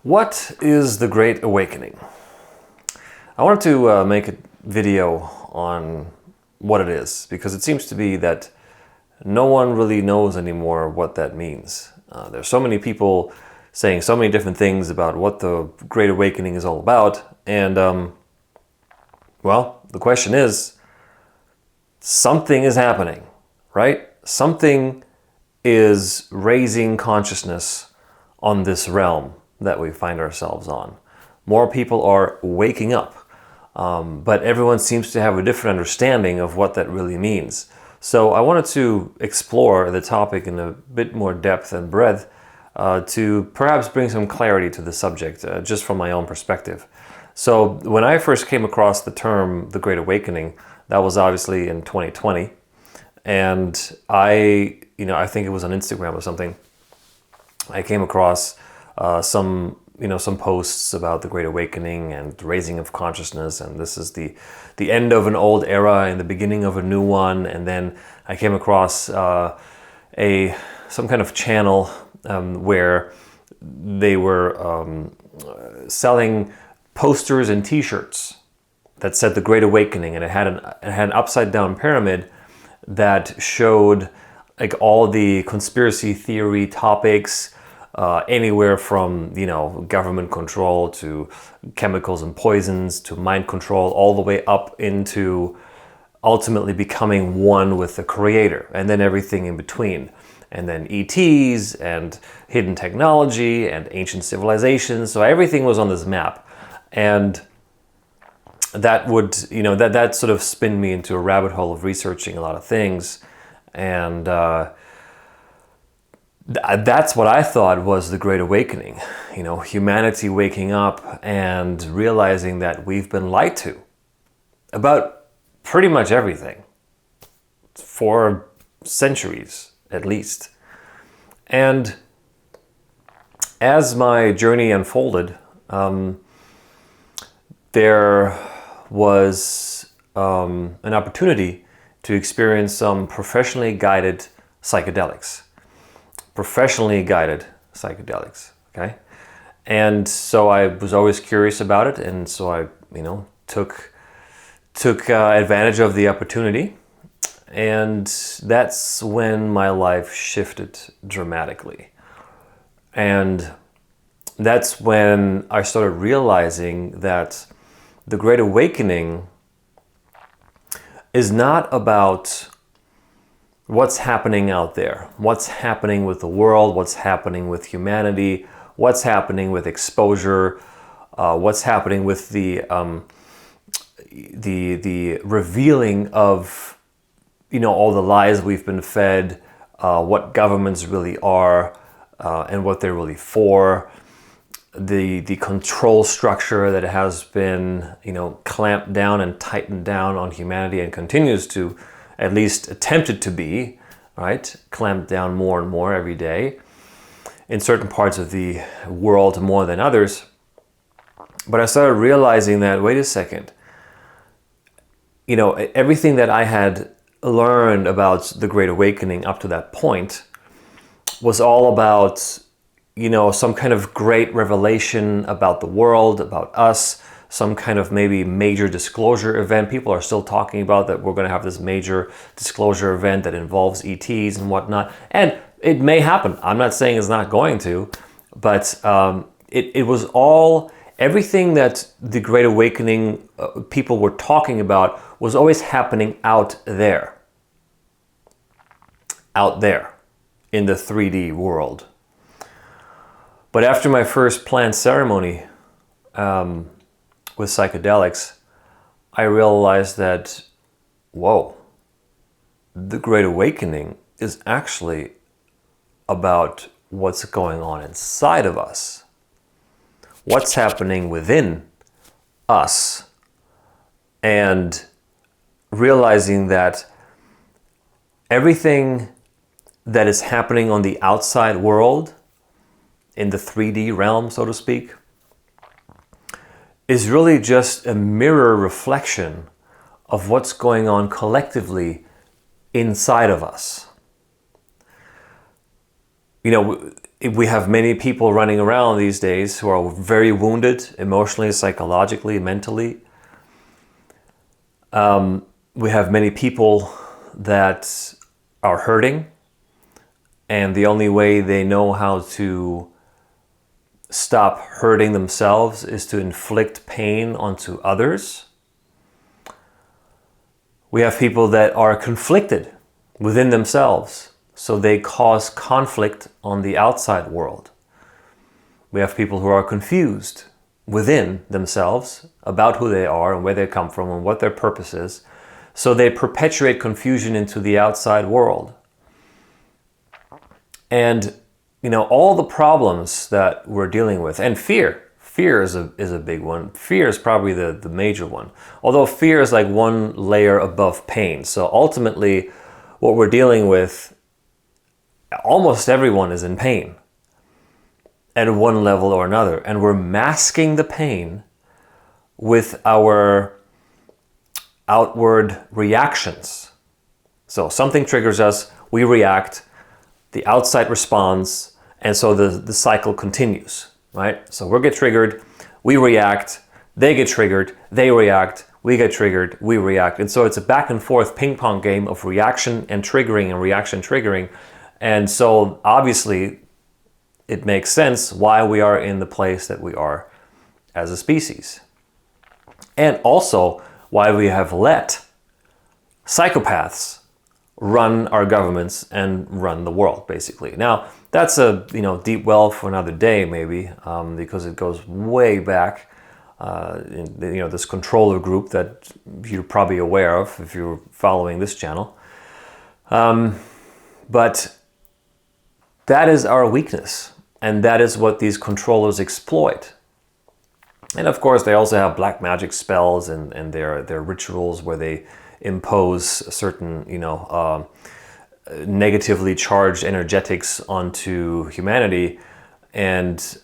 What is the Great Awakening? I wanted to make a video on what it is, because it seems to be that no one really knows anymore what that means. There's so many people saying so many different things about what the Great Awakening is all about, and well, the question is, something is happening, right? Something is raising consciousness on this realm that we find ourselves on. More people are waking up, but everyone seems to have a different understanding of what that really means. So I wanted to explore the topic in a bit more depth and breadth to perhaps bring some clarity to the subject, just from my own perspective. So when I first came across the term The Great Awakening, that was obviously in 2020, and I think it was on Instagram or something. I came across some posts about the Great Awakening and raising of consciousness, and this is the end of an old era and the beginning of a new one. And then I came across some kind of channel where they were selling posters and T-shirts that said the Great Awakening, and it had an upside down pyramid that showed like all the conspiracy theory topics, anywhere from government control to chemicals and poisons to mind control, all the way up into ultimately becoming one with the Creator, and then everything in between, and then ETs and hidden technology and ancient civilizations. So everything was on this map, and that would that sort of spin me into a rabbit hole of researching a lot of things, and that's what I thought was the Great Awakening. Humanity waking up and realizing that we've been lied to about pretty much everything for centuries at least. And as my journey unfolded, there was an opportunity to experience some professionally guided psychedelics. Okay? And so I was always curious about it, and so I, took advantage of the opportunity, and that's when my life shifted dramatically. And that's when I started realizing that the Great Awakening is not about what's happening out there, what's happening with the world, what's happening with humanity, what's happening with exposure, what's happening with the revealing of all the lies we've been fed, what governments really are, and what they're really for. The control structure that has been clamped down and tightened down on humanity, and continues to, at least attempted to be, right, clamped down more and more every day in certain parts of the world more than others. But I started realizing that, wait a second, everything that I had learned about the Great Awakening up to that point was all about some kind of great revelation about the world, about us, some kind of maybe major disclosure event. People are still talking about that we're going to have this major disclosure event that involves ETs and whatnot. And it may happen. I'm not saying it's not going to, but it was all, everything that the Great Awakening people were talking about was always happening out there in the 3D world. But after my first plant ceremony with psychedelics, I realized that, whoa, the Great Awakening is actually about what's going on inside of us, what's happening within us, and realizing that everything that is happening on the outside world, in the 3D realm, so to speak, is really just a mirror reflection of what's going on collectively inside of us. we have many people running around these days who are very wounded emotionally, psychologically, mentally. We have many people that are hurting, and the only way they know how to stop hurting themselves is to inflict pain onto others. We have people that are conflicted within themselves, so they cause conflict on the outside world. We have people who are confused within themselves about who they are and where they come from and what their purpose is, so they perpetuate confusion into the outside world. And all the problems that we're dealing with, and fear is a big one. Fear is probably the major one, although fear is like one layer above pain. So ultimately what we're dealing with, almost everyone is in pain at one level or another, and we're masking the pain with our outward reactions. So something triggers us, we react, the outside responds, and so the cycle continues, right? So we get triggered, we react, they get triggered, they react, we get triggered, we react. And so it's a back and forth ping pong game of reaction and triggering and reaction triggering. And so obviously it makes sense why we are in the place that we are as a species. And also why we have let psychopaths run our governments and run the world, basically. Now, that's a deep well for another day, maybe, because it goes way back in this controller group that you're probably aware of if you're following this channel. But that is our weakness, and that is what these controllers exploit. And of course, they also have black magic spells and their rituals where they impose certain, negatively charged energetics onto humanity and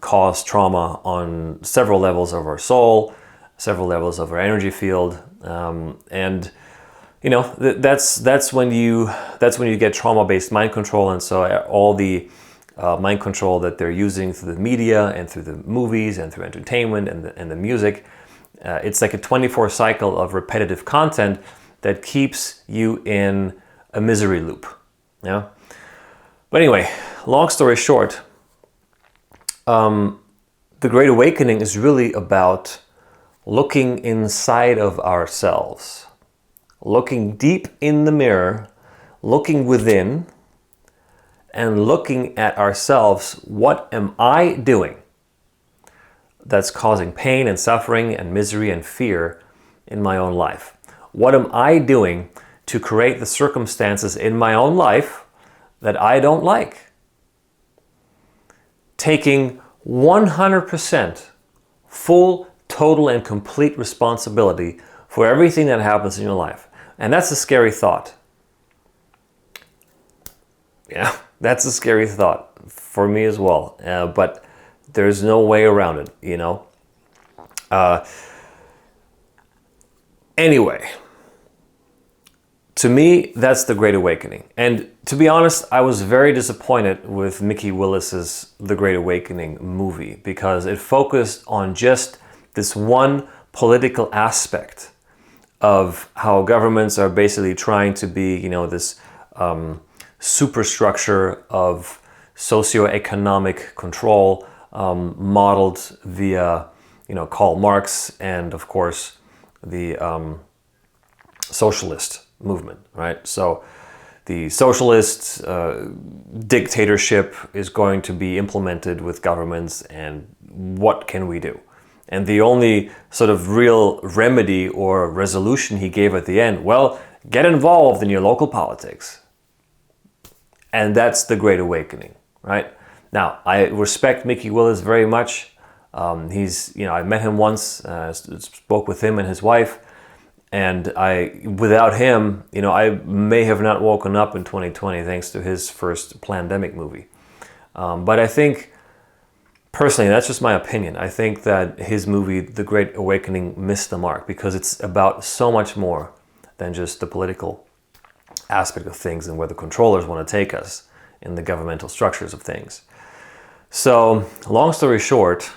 cause trauma on several levels of our soul, several levels of our energy field, and that's when you get trauma-based mind control. And so all the mind control that they're using through the media and through the movies and through entertainment and the music, it's like a 24 cycle of repetitive content that keeps you in a misery loop. Yeah. But anyway, long story short, the Great Awakening is really about looking inside of ourselves, looking deep in the mirror, looking within, and looking at ourselves. What am I doing that's causing pain and suffering and misery and fear in my own life? What am I doing to create the circumstances in my own life that I don't like? Taking 100% full, total, and complete responsibility for everything that happens in your life. And that's a scary thought. Yeah, that's a scary thought for me as well. But there's no way around it, Anyway, to me, that's the Great Awakening. And to be honest, I was very disappointed with Mikki Willis's The Great Awakening movie because it focused on just this one political aspect of how governments are basically trying to be, this superstructure of socioeconomic control, modeled via, Karl Marx and, of course, the socialist movement, right? So the socialist dictatorship is going to be implemented with governments, and what can we do? And the only sort of real remedy or resolution he gave at the end, well, get involved in your local politics. And that's the Great Awakening, right? Now, I respect Mikki Willis very much. I met him once, spoke with him and his wife, and without him, I may have not woken up in 2020 thanks to his first pandemic movie. But I think, personally, that's just my opinion, I think that his movie, The Great Awakening, missed the mark because it's about so much more than just the political aspect of things and where the controllers want to take us in the governmental structures of things. So, long story short,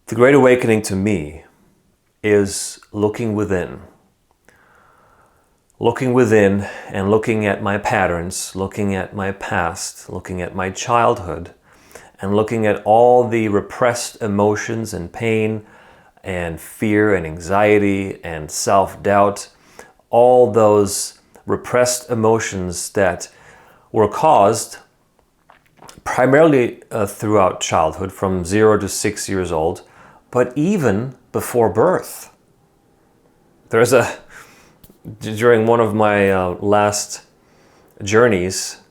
the Great Awakening to me is looking within. Looking within and looking at my patterns, looking at my past, looking at my childhood, and looking at all the repressed emotions and pain and fear and anxiety and self-doubt, all those repressed emotions that were caused primarily throughout childhood, from 0 to 6 years old, but even before birth. During one of my last journeys,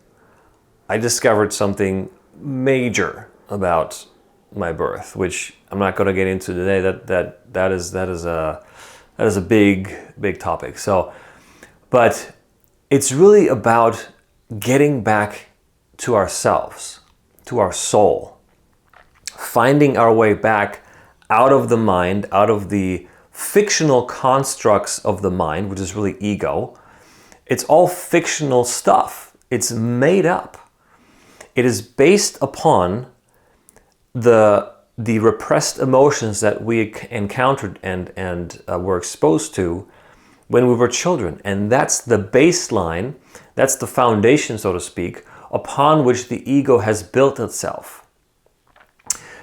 I discovered something major about my birth, which I'm not going to get into today. That is a big topic. So, but it's really about getting back to ourselves, to our soul, finding our way back out of the mind, out of the fictional constructs of the mind, which is really ego. It's all fictional stuff. It's made up. It is based upon the repressed emotions that we encountered and were exposed to when we were children. And that's the baseline, that's the foundation, so to speak, upon which the ego has built itself.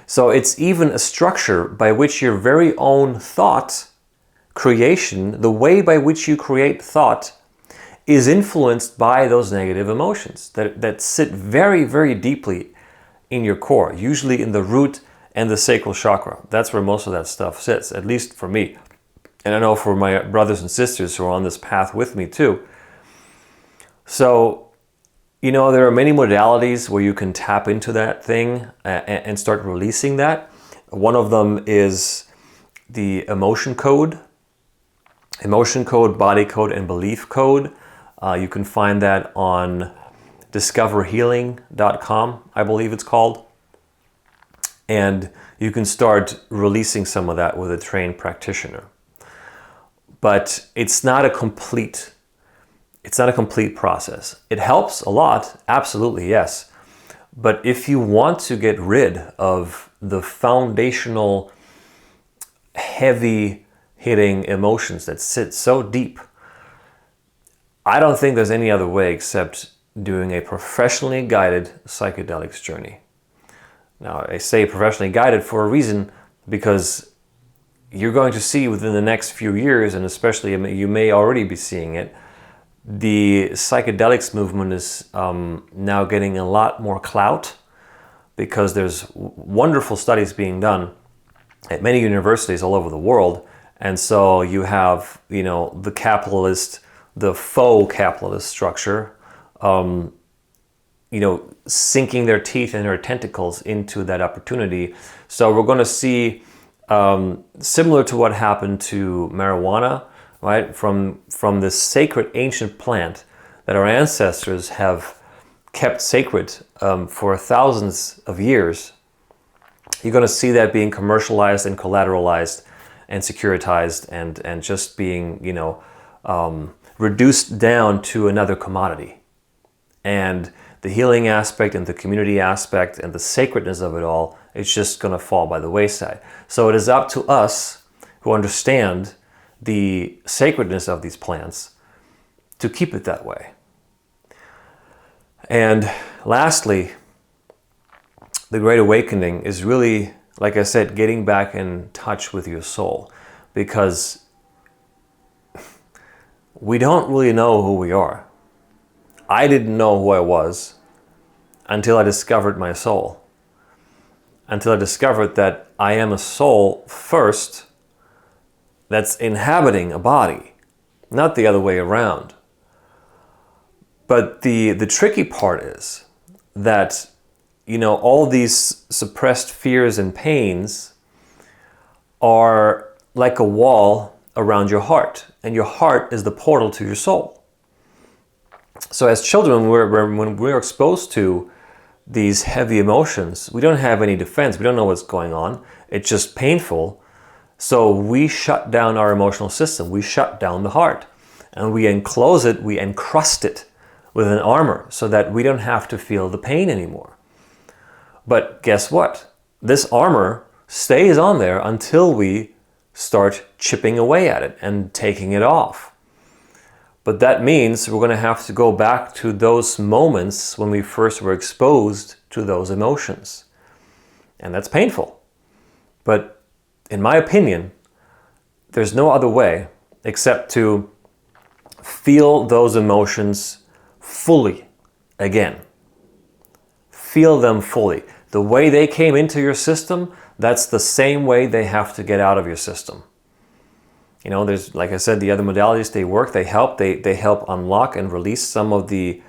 So it's even a structure by which your very own thought creation, the way by which you create thought, is influenced by those negative emotions that sit very, very deeply in your core, usually in the root and the sacral chakra. That's where most of that stuff sits, at least for me. And I know for my brothers and sisters who are on this path with me too. So, there are many modalities where you can tap into that thing and start releasing that. One of them is the emotion code, body code, and belief code. You can find that on discoverhealing.com, I believe it's called. And you can start releasing some of that with a trained practitioner. But it's not a complete process. It helps a lot, absolutely, yes. But if you want to get rid of the foundational, heavy hitting emotions that sit so deep, I don't think there's any other way except doing a professionally guided psychedelics journey. Now, I say professionally guided for a reason, because you're going to see within the next few years, and especially you may already be seeing it, the psychedelics movement is now getting a lot more clout, because there's wonderful studies being done at many universities all over the world. And so you have, the capitalist, the faux capitalist structure, sinking their teeth and their tentacles into that opportunity. So we're going to see, similar to what happened to marijuana, right? From this sacred ancient plant that our ancestors have kept sacred for thousands of years. You're going to see that being commercialized and collateralized and securitized and just being, reduced down to another commodity. And the healing aspect and the community aspect and the sacredness of it all, it's just going to fall by the wayside. So it is up to us who understand the sacredness of these plants to keep it that way. And lastly, the Great Awakening is really, like I said, getting back in touch with your soul, because we don't really know who we are. I didn't know who I was until I discovered my soul. Until I discovered that I am a soul first that's inhabiting a body, not the other way around. But the tricky part is that, all these suppressed fears and pains are like a wall around your heart, and your heart is the portal to your soul. So as children, when we're exposed to these heavy emotions, we don't have any defense. We don't know what's going on. It's just painful. So we shut down our emotional system. We shut down the heart, and we enclose it, we encrust it with an armor so that we don't have to feel the pain anymore. But guess what? This armor stays on there until we start chipping away at it and taking it off. But that means we're going to have to go back to those moments when we first were exposed to those emotions. And that's painful. But in my opinion, there's no other way except to feel those emotions fully again. Feel them fully. The way they came into your system, that's the same way they have to get out of your system. You know, there's, like I said, the other modalities, they work, they help. They help unlock and release some of the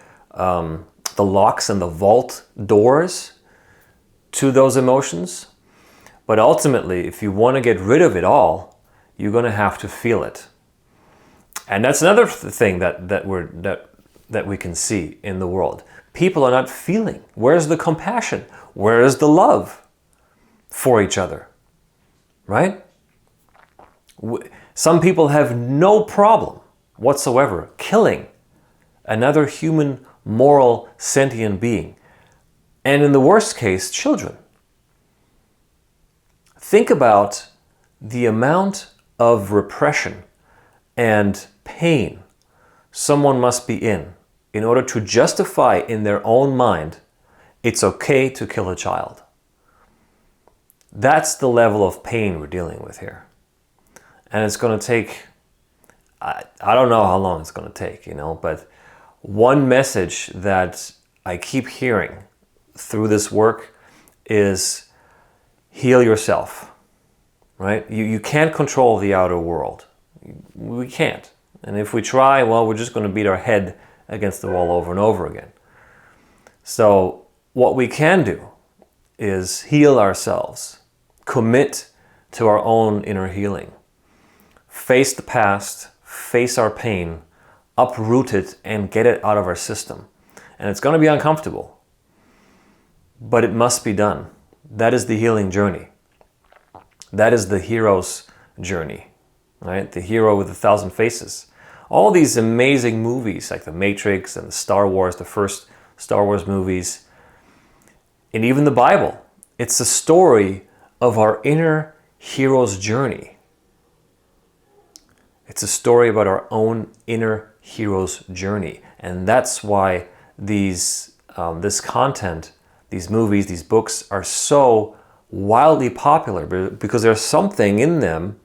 locks and the vault doors to those emotions. But ultimately, if you want to get rid of it all, you're going to have to feel it. And that's another thing that we can see in the world. People are not feeling. Where's the compassion? Where is the love for each other? Right? Some people have no problem whatsoever killing another human, moral, sentient being. And in the worst case, children. Think about the amount of repression and pain someone must be in order to justify in their own mind it's okay to kill a child. That's the level of pain we're dealing with here. And it's going to take, I don't know how long it's going to take, but one message that I keep hearing through this work is heal yourself, right? You can't control the outer world. We can't. And if we try, well, we're just going to beat our head against the wall over and over again. So what we can do is heal ourselves, commit to our own inner healing, face the past, face our pain, uproot it, and get it out of our system. And it's going to be uncomfortable, but it must be done. That is the healing journey. That is the hero's journey, right? The hero with 1,000 faces. All these amazing movies like The Matrix and the Star Wars, the first Star Wars movies, and even the Bible, it's a story of our inner hero's journey. It's a story about our own inner hero's journey. And that's why this content, these movies, these books are so wildly popular, because there's something in them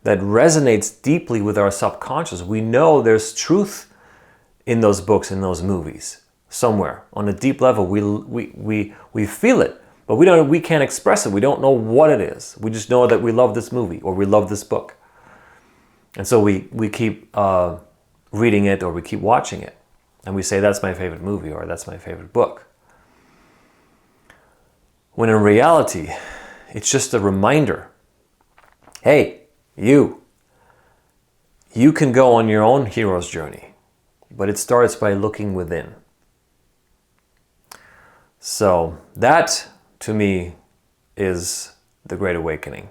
that resonates deeply with our subconscious. We know there's truth in those books, in those movies, somewhere on a deep level. We feel it, but we can't express it. We don't know what it is. We just know that we love this movie or we love this book. And so we keep reading it or we keep watching it. And we say, that's my favorite movie or that's my favorite book. When in reality, it's just a reminder. Hey, you can go on your own hero's journey, but it starts by looking within. So that, to me, is the Great Awakening.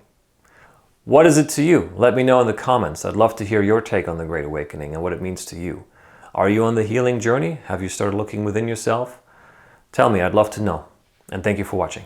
What is it to you? Let me know in the comments. I'd love to hear your take on the Great Awakening and what it means to you. Are you on the healing journey? Have you started looking within yourself? Tell me, I'd love to know. And thank you for watching.